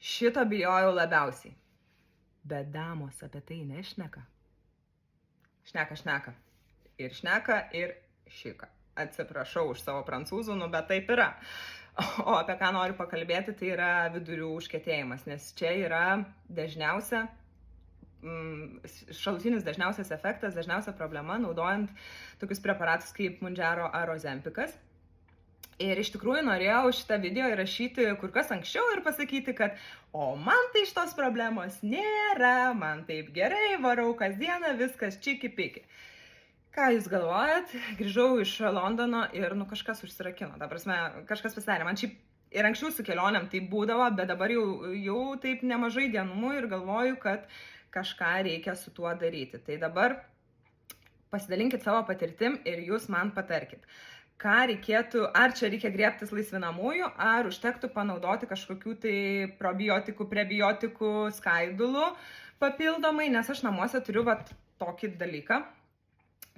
Šito bijojau labiausiai. Bet damos apie tai nešneka. Šneka. Ir šneka, ir šika. Atsiprašau už savo prancūzų, bet taip yra. O apie ką noriu pakalbėti, tai yra vidurių užkietėjimas, nes čia yra šalutinis dažniausias efektas, dažniausia problema, naudojant tokius preparatus kaip Mounjaro ar Ozempikas. Ir iš tikrųjų norėjau šitą video įrašyti kur kas anksčiau ir pasakyti, kad man tai šitos problemos nėra, man taip gerai, varau kasdieną, viskas čiki-piki. Ką jūs galvojat? Grįžau iš Londono ir kažkas užsirakino. Ta prasme, kažkas pasidarė. Man šiaip ir anksčiau su kelioniam tai būdavo, bet dabar jau taip nemažai dienų ir galvoju, kad kažką reikia su tuo daryti. Tai dabar pasidalinkit savo patirtim ir jūs man patarkit. Ką reikėtų, ar čia reikia griebtis laisvinamųjų, ar užtektų panaudoti kažkokių tai probiotikų, prebiotikų skaidulų papildomai, nes aš namuose turiu tokį dalyką.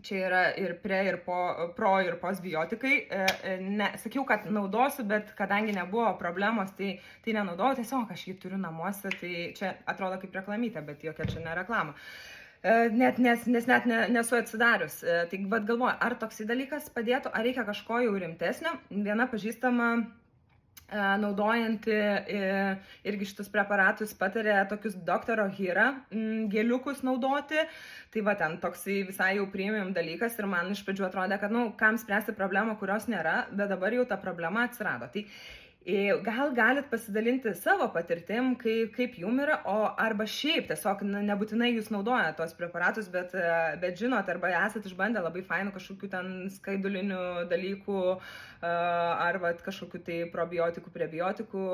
Čia yra ir pro ir postbiotikai. Sakiau, kad naudosiu, bet kadangi nebuvo problemos, tai nenaudojau, tiesiog aš jį turiu namuose, tai čia atrodo kaip reklamytė, bet jokia čia ne reklama. Nes net nesu atsidarius. Tai galvoju, ar toksai dalykas padėtų, ar reikia kažko jau rimtesnio. Viena pažįstama naudojanti irgi šitus preparatus patarė tokius Dr. Ohhira geliukus naudoti. Tai ten toksai visai jau premium dalykas ir man iš pradžių atrodė, kad kam spręsti problemą, kurios nėra, bet dabar jau ta problema atsirado. Tai gal galit pasidalinti savo patirtim, kaip jum yra, arba šiaip tiesiog nebūtinai jūs naudojate tos preparatus, bet žinot, arba esat išbandę labai fainų kažkokių ten skaidulinių dalykų, arba kažkokių tai probiotikų, prebiotikų,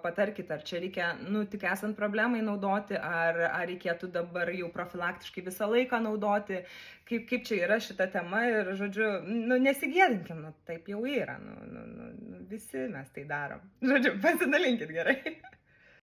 patarkit, ar čia reikia, tik esant problemai naudoti, ar reikėtų dabar jau profilaktiškai visą laiką naudoti, kaip čia yra šita tema ir, žodžiu, nesigėdinkim, taip jau yra, visi mes tai darom. Žodžiu, pasidalinkit gerai.